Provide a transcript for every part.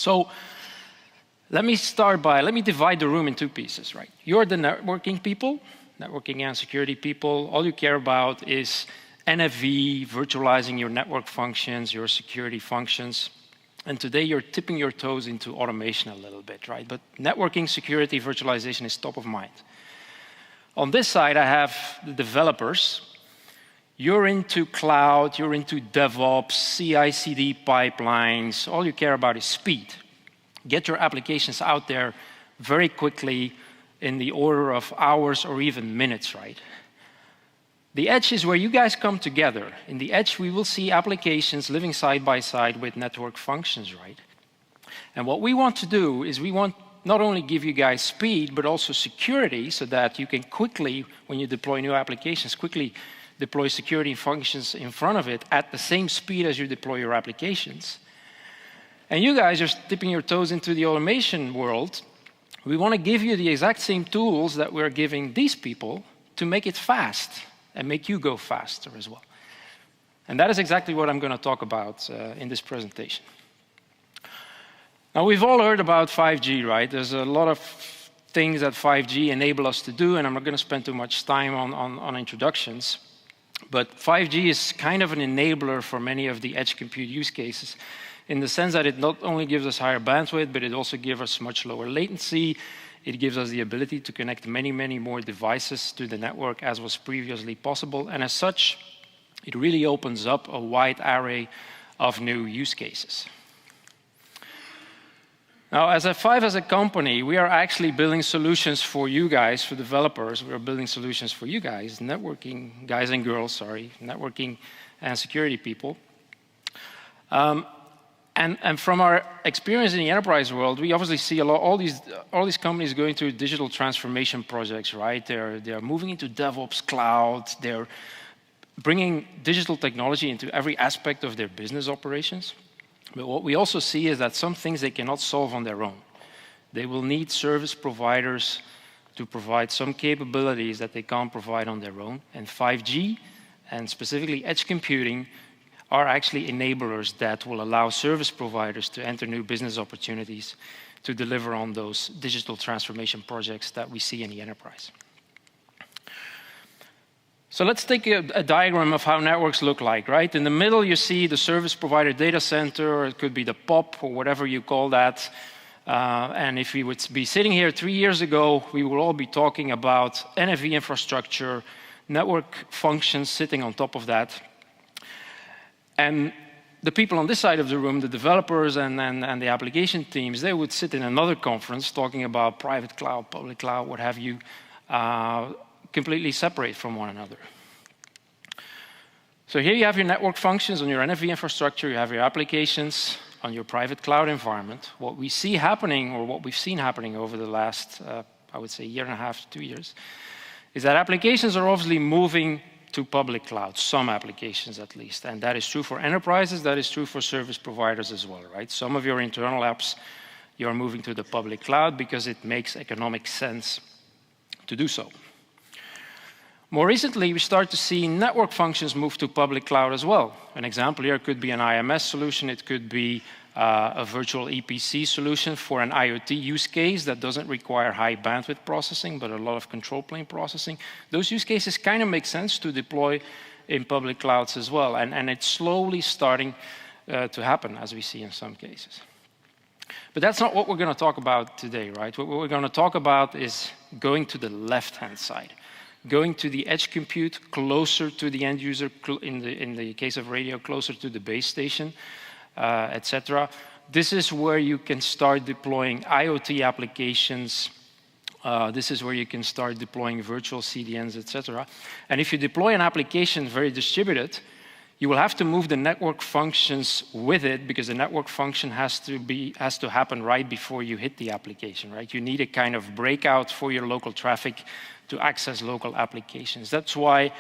So let me divide the room in two pieces, right? You're the networking people, networking and security people. All you care about is NFV, virtualizing your network functions, your security functions. And today you're tipping your toes into automation a little bit, right? But networking, security, virtualization is top of mind. On this side, I have the developers. You're into cloud, you're into DevOps, CI/CD pipelines. All you care about is speed. Get your applications out there very quickly in the order of hours or even minutes, right? The edge is where you guys come together. In the edge, we will see applications living side by side with network functions, right? And what we want to do is we want not only give you guys speed, but also security so that you can quickly, when you deploy new applications, quickly deploy security functions in front of it at the same speed as you deploy your applications. And you guys are dipping your toes into the automation world. We want to give you the exact same tools that we're giving these people to make it fast and make you go faster as well. And that is exactly what I'm going to talk about in this presentation. Now, we've all heard about 5G, right? There's a lot of things that 5G enable us to do, and I'm not going to spend too much time on introductions. But 5G is kind of an enabler for many of the edge compute use cases in the sense that it not only gives us higher bandwidth, but it also gives us much lower latency. It gives us the ability to connect many, many more devices to the network as was previously possible. And as such, it really opens up a wide array of new use cases. Now, as F5 as a company, we are actually building solutions for you guys, for developers. We are building solutions for you guys, networking guys and girls, sorry, networking and security people. And from our experience in the enterprise world, we obviously see all these companies going through digital transformation projects, right? They're moving into DevOps, cloud. They're bringing digital technology into every aspect of their business operations. But what we also see is that some things they cannot solve on their own. They will need service providers to provide some capabilities that they can't provide on their own. And 5G, and specifically edge computing, are actually enablers that will allow service providers to enter new business opportunities to deliver on those digital transformation projects that we see in the enterprise. So let's take a diagram of how networks look like, right? In the middle, you see the service provider data center, or it could be the POP, or whatever you call that. And if we would be sitting here 3 years ago, we would all be talking about NFV infrastructure, network functions sitting on top of that. And the people on this side of the room, the developers and the application teams, they would sit in another conference talking about private cloud, public cloud, what have you, completely separate from one another. So here you have your network functions on your NFV infrastructure, you have your applications on your private cloud environment. What we see happening, or what we've seen happening over the last, I would say, 1.5 to 2 years, is that applications are obviously moving to public cloud, some applications at least. And that is true for enterprises, that is true for service providers as well, right? Some of your internal apps, you're moving to the public cloud because it makes economic sense to do so. More recently, we start to see network functions move to public cloud as well. An example here could be an IMS solution, it could be a virtual EPC solution for an IoT use case that doesn't require high bandwidth processing, but a lot of control plane processing. Those use cases kind of make sense to deploy in public clouds as well. And it's slowly starting to happen, as we see in some cases. But that's not what we're going to talk about today, right? What we're going to talk about is going to the left-hand side, going to the edge compute closer to the end user, in the case of radio, closer to the base station, etc. This is where you can start deploying IoT applications. This is where you can start deploying virtual CDNs, etc. And if you deploy an application very distributed, you will have to move the network functions with it, because the network function has to happen right before you hit the application, right? You need a kind of breakout for your local traffic to access local applications. That's why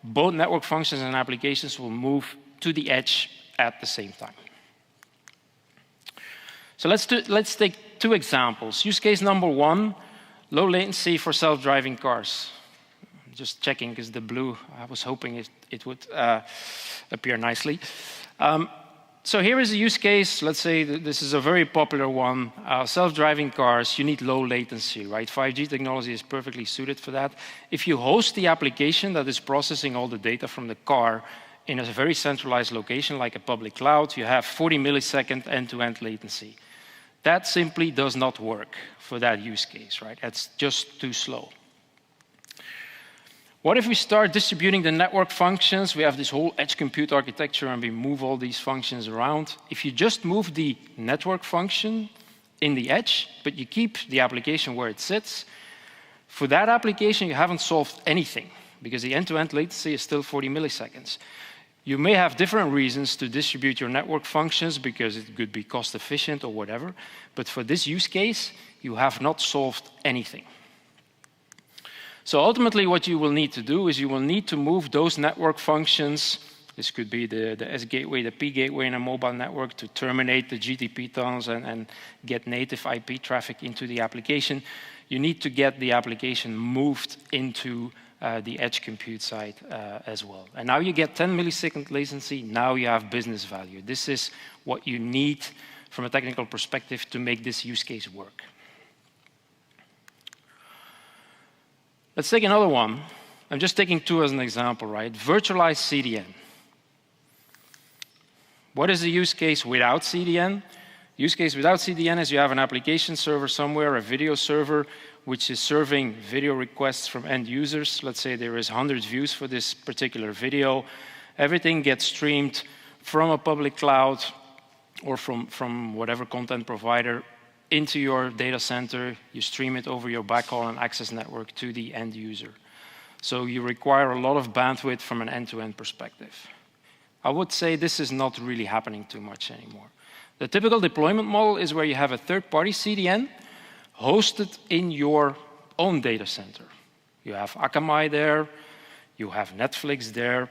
both network functions and applications will move to the edge at the same time. So let's take 2 examples. Use case number 1, low latency for self-driving cars. Just checking, because the blue, I was hoping it would appear nicely. So here is a use case. Let's say that this is a very popular one. Self-driving cars, you need low latency, right? 5G technology is perfectly suited for that. If you host the application that is processing all the data from the car in a very centralized location like a public cloud, you have 40 millisecond end-to-end latency. That simply does not work for that use case, right? That's just too slow. What if we start distributing the network functions? We have this whole edge compute architecture and we move all these functions around. If you just move the network function in the edge, but you keep the application where it sits, for that application you haven't solved anything because the end-to-end latency is still 40 milliseconds. You may have different reasons to distribute your network functions because it could be cost efficient or whatever, but for this use case, you have not solved anything. So ultimately what you will need to do is you will need to move those network functions, this could be the S gateway, the P gateway in a mobile network to terminate the GTP tunnels and get native IP traffic into the application. You need to get the application moved into the edge compute side as well. And now you get 10 millisecond latency, now you have business value. This is what you need from a technical perspective to make this use case work. Let's take another one. I'm just taking two as an example, right? Virtualized CDN. What is the use case without CDN? Use case without CDN is you have an application server somewhere, a video server, which is serving video requests from end users. Let's say there is 100 views for this particular video. Everything gets streamed from a public cloud or from whatever content provider into your data center, you stream it over your backhaul and access network to the end user. So you require a lot of bandwidth from an end-to-end perspective. I would say this is not really happening too much anymore. The typical deployment model is where you have a third-party CDN hosted in your own data center. You have Akamai there, you have Netflix there,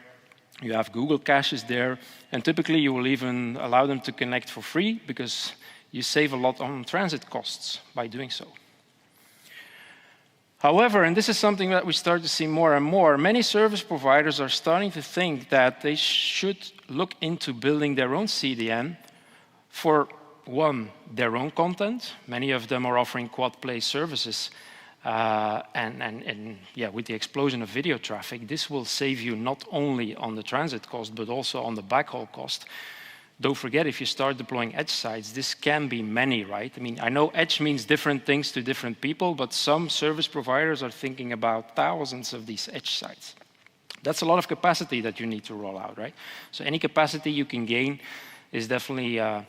you have Google caches there, and typically you will even allow them to connect for free because you save a lot on transit costs by doing so. However, and this is something that we start to see more and more, many service providers are starting to think that they should look into building their own CDN for, one, their own content. Many of them are offering quad-play services. And yeah, with the explosion of video traffic, this will save you not only on the transit cost, but also on the backhaul cost. Don't forget, if you start deploying edge sites, this can be many, right? I mean, I know edge means different things to different people, but some service providers are thinking about thousands of these edge sites. That's a lot of capacity that you need to roll out, right? So any capacity you can gain is definitely a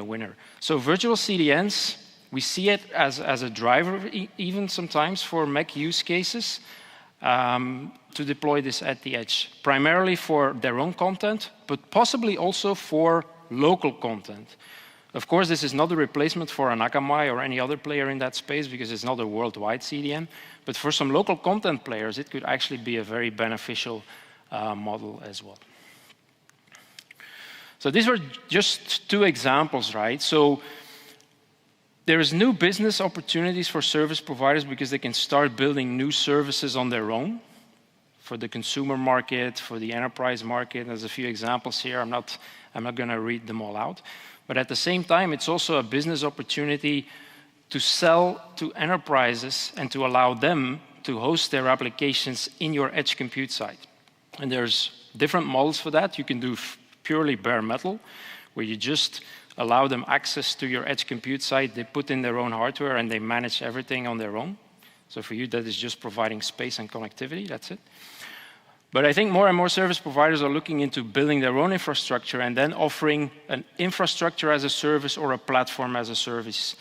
winner. So virtual CDNs, we see it as a driver even sometimes for MEC use cases. To deploy this at the edge, primarily for their own content, but possibly also for local content. Of course, this is not a replacement for an Akamai or any other player in that space because it's not a worldwide CDN, but for some local content players, it could actually be a very beneficial model as well. So these were just two examples, right? So there is new business opportunities for service providers because they can start building new services on their own for the consumer market, for the enterprise market. There's a few examples here. I'm not going to read them all out. But at the same time, it's also a business opportunity to sell to enterprises and to allow them to host their applications in your edge compute site. And there's different models for that. You can do purely bare metal, where you just allow them access to your edge compute site. They put in their own hardware and they manage everything on their own. So for you, that is just providing space and connectivity, that's it. But I think more and more service providers are looking into building their own infrastructure and then offering an infrastructure as a service or a platform as a service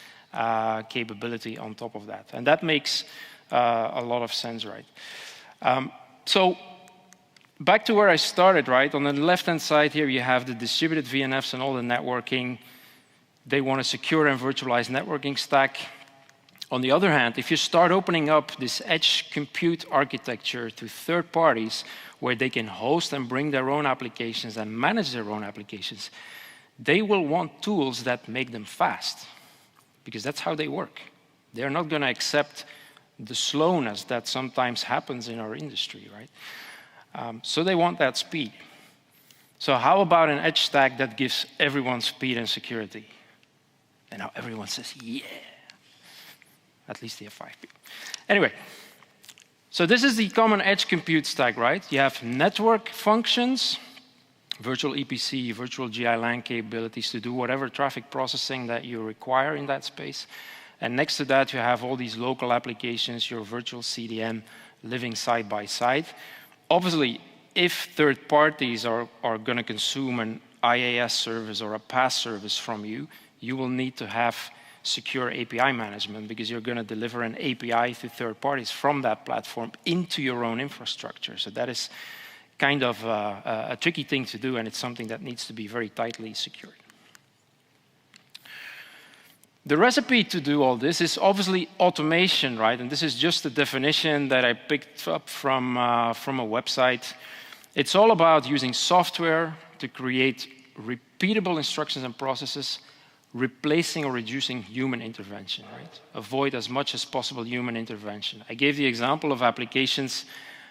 capability on top of that. And that makes a lot of sense, right? So back to where I started, right? On the left-hand side here, you have the distributed VNFs and all the networking. They want a secure and virtualized networking stack. On the other hand, if you start opening up this edge compute architecture to third parties where they can host and bring their own applications and manage their own applications, they will want tools that make them fast because that's how they work. They're not going to accept the slowness that sometimes happens in our industry, right? So they want that speed. So how about an edge stack that gives everyone speed and security? And now everyone says, yeah. At least the F5 people. Anyway, so this is the common edge compute stack, right? You have network functions, virtual EPC, virtual GI-LAN capabilities to do whatever traffic processing that you require in that space. And next to that, you have all these local applications, your virtual CDN, living side by side. Obviously, if third parties are going to consume an IaaS service or a PaaS service from you, you will need to have secure API management because you're going to deliver an API to third parties from that platform into your own infrastructure. So that is kind of a tricky thing to do, and it's something that needs to be very tightly secured. The recipe to do all this is obviously automation, right? And this is just a definition that I picked up from a website. It's all about using software to create repeatable instructions and processes, replacing or reducing human intervention, right? Avoid as much as possible human intervention. I gave the example of applications,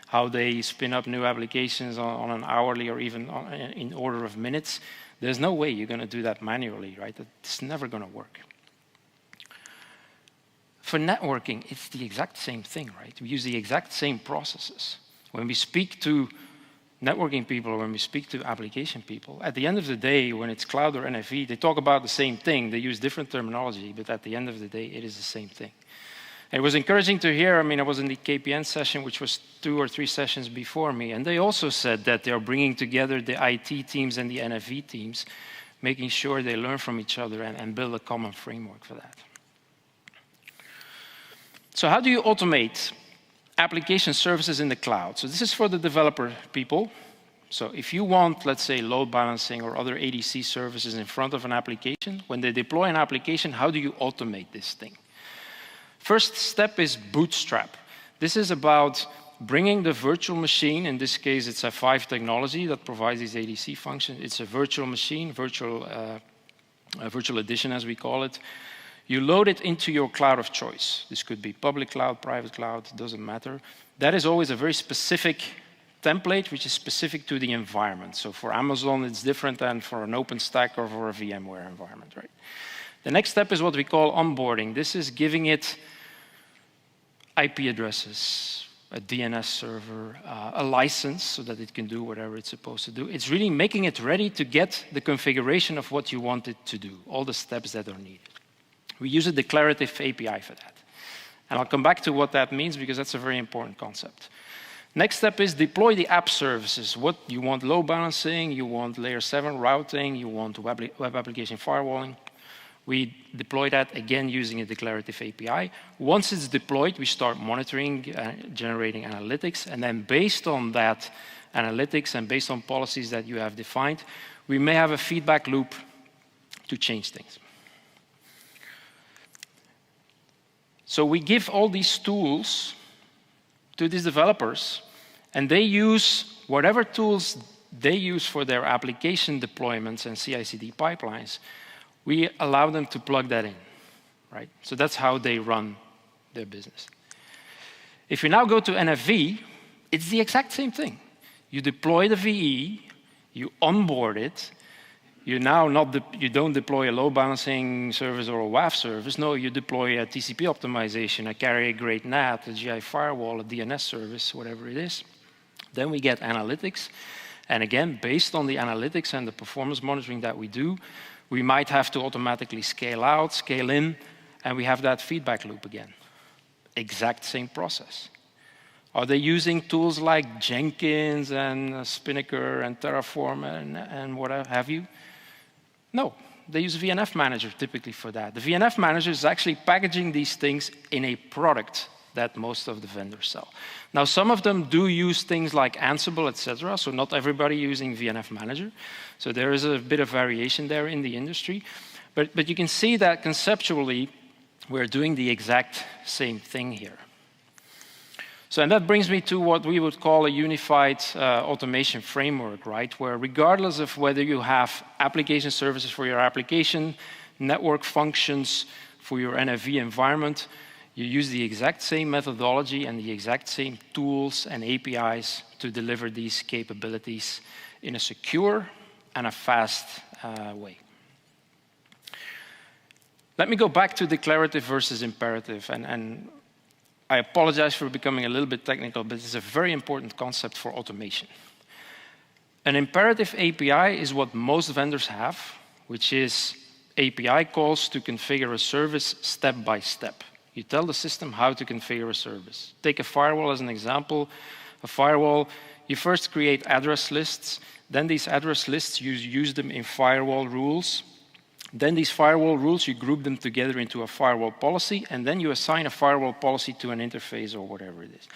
how they spin up new applications on an hourly or even in order of minutes. There's no way you're going to do that manually, right? It's never going to work. For networking, it's the exact same thing, right? We use the exact same processes. When we speak to networking people, or when we speak to application people, at the end of the day, when it's cloud or NFV, they talk about the same thing. They use different terminology, but at the end of the day, it is the same thing. And it was encouraging to hear, I mean, I was in the KPN session, which was 2 or 3 sessions before me, and they also said that they're bringing together the IT teams and the NFV teams, making sure they learn from each other and build a common framework for that. So how do you automate application services in the cloud? So this is for the developer people. So if you want, let's say, load balancing or other ADC services in front of an application, when they deploy an application, how do you automate this thing? First step is bootstrap. This is about bringing the virtual machine, in this case it's F5 technology that provides these ADC functions. It's a virtual machine, virtual edition as we call it. You load it into your cloud of choice. This could be public cloud, private cloud, doesn't matter. That is always a very specific template, which is specific to the environment. So for Amazon, it's different than for an OpenStack or for a VMware environment, right? The next step is what we call onboarding. This is giving it IP addresses, a DNS server, a license so that it can do whatever it's supposed to do. It's really making it ready to get the configuration of what you want it to do, all the steps that are needed. We use a declarative API for that. And I'll come back to what that means because that's a very important concept. Next step is deploy the app services. What you want: load balancing, you want layer 7 routing, you want web application firewalling. We deploy that again using a declarative API. Once it's deployed, we start monitoring, generating analytics, and then based on that analytics and based on policies that you have defined, we may have a feedback loop to change things. So we give all these tools to these developers, and they use whatever tools they use for their application deployments and CI/CD pipelines. We allow them to plug that in, right? So that's how they run their business. If you now go to NFV, it's the exact same thing. You deploy the VE, you onboard it. You don't deploy a load balancing service or a WAF service. No, you deploy a TCP optimization, a carrier-grade NAT, a GI firewall, a DNS service, whatever it is. Then we get analytics. And again, based on the analytics and the performance monitoring that we do, we might have to automatically scale out, scale in, and we have that feedback loop again. Exact same process. Are they using tools like Jenkins and Spinnaker and Terraform and what have you? No, they use VNF Manager typically for that. The VNF Manager is actually packaging these things in a product that most of the vendors sell. Now, some of them do use things like Ansible, etc., so not everybody using VNF Manager. So there is a bit of variation there in the industry. But you can see that conceptually, we're doing the exact same thing here. So, and that brings me to what we would call a unified automation framework, right? Where regardless of whether you have application services for your application, network functions for your NFV environment, you use the exact same methodology and the exact same tools and APIs to deliver these capabilities in a secure, and a fast way. Let me go back to declarative versus imperative, and I apologize for becoming a little bit technical, but it's a very important concept for automation. An imperative API is what most vendors have, which is API calls to configure a service step by step. You tell the system how to configure a service. Take a firewall as an example. A firewall, you first create address lists, then these address lists, you use them in firewall rules. Then these firewall rules, you group them together into a firewall policy, and then you assign a firewall policy to an interface or whatever it is.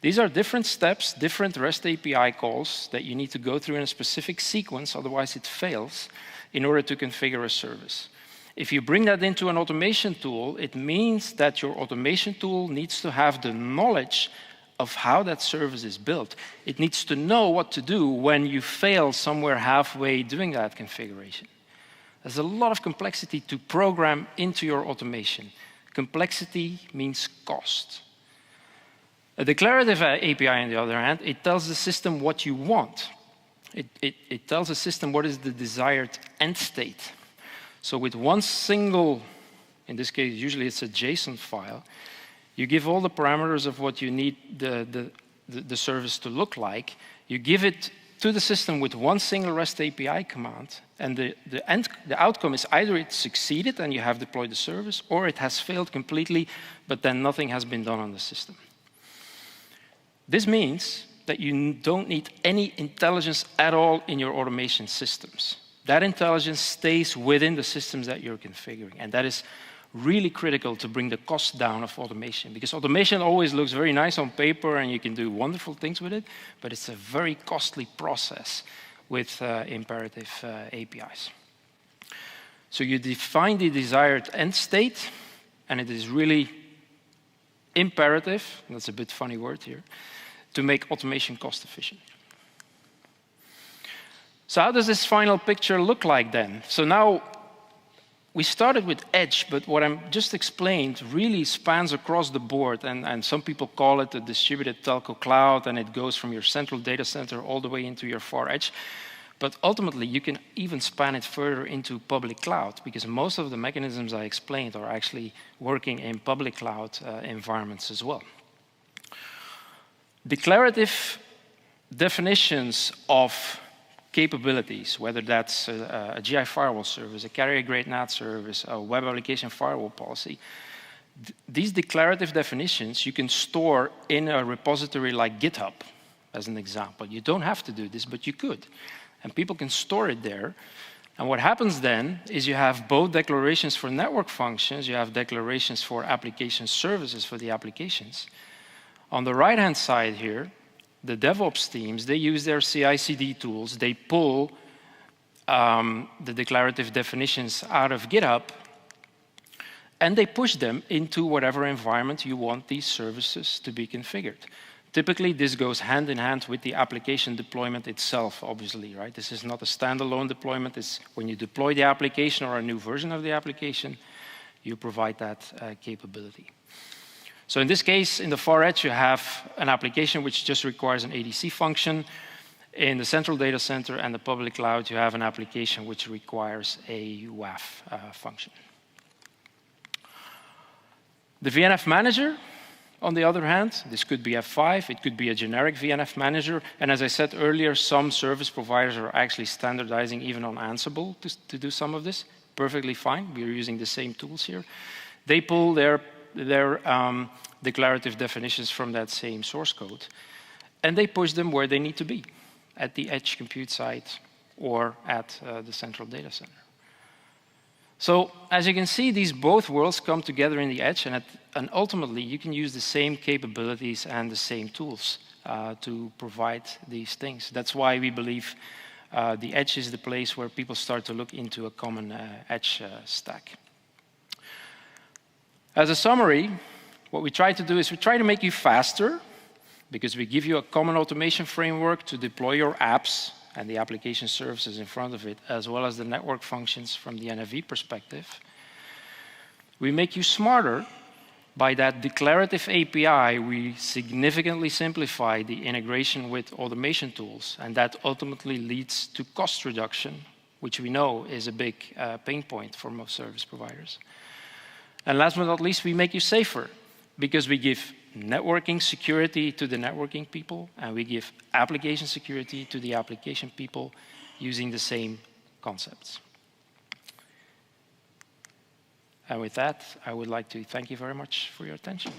These are different steps, different REST API calls that you need to go through in a specific sequence, otherwise it fails, in order to configure a service. If you bring that into an automation tool, it means that your automation tool needs to have the knowledge of how that service is built. It needs to know what to do when you fail somewhere halfway doing that configuration. There's a lot of complexity to program into your automation. Complexity means cost. A declarative API, on the other hand, it tells the system what you want. It tells the system what is the desired end state. So with one single, in this case, usually it's a JSON file, you give all the parameters of what you need the service to look like. You give it to the system with one single REST API command, and the outcome is either it succeeded and you have deployed the service, or it has failed completely, but then nothing has been done on the system. This means that you don't need any intelligence at all in your automation systems. That intelligence stays within the systems that you're configuring, and that is really critical to bring the cost down of automation, because automation always looks very nice on paper and you can do wonderful things with it, but it's a very costly process with imperative APIs. So you define the desired end state, and it is really imperative, that's a bit funny word here, to make automation cost efficient. So how does this final picture look like then? So now we started with edge, but what I'm just explained really spans across the board, and some people call it a distributed telco cloud, and it goes from your central data center all the way into your far edge. But ultimately, you can even span it further into public cloud, because most of the mechanisms I explained are actually working in public cloud environments as well. Declarative definitions of capabilities, whether that's a GI firewall service, a carrier-grade NAT service, a web application firewall policy, these declarative definitions you can store in a repository like GitHub, as an example. You don't have to do this, but you could. And people can store it there. And what happens then is you have both declarations for network functions, you have declarations for application services for the applications. On the right-hand side here, the DevOps teams, they use their CI/CD tools. They pull the declarative definitions out of GitHub, and they push them into whatever environment you want these services to be configured. Typically, this goes hand in hand with the application deployment itself, obviously, right? This is not a standalone deployment. It's when you deploy the application or a new version of the application, you provide that capability. So in this case, in the far edge, you have an application which just requires an ADC function. In the central data center and the public cloud, you have an application which requires a WAF function. The VNF manager, on the other hand, this could be F5, it could be a generic VNF manager, and as I said earlier, some service providers are actually standardizing even on Ansible to do some of this. Perfectly fine, we're using the same tools here. They pull their declarative definitions from that same source code, and they push them where they need to be, at the edge compute site or at the central data center. So as you can see, these both worlds come together in the edge, and ultimately you can use the same capabilities and the same tools to provide these things. That's why we believe the edge is the place where people start to look into a common edge stack. As a summary, what we try to do is we try to make you faster, because we give you a common automation framework to deploy your apps and the application services in front of it, as well as the network functions from the NFV perspective. We make you smarter By that declarative API, we significantly simplify the integration with automation tools, and that ultimately leads to cost reduction, which we know is a big pain point for most service providers. And last but not least, we make you safer, because we give networking security to the networking people, and we give application security to the application people using the same concepts. And with that, I would like to thank you very much for your attention.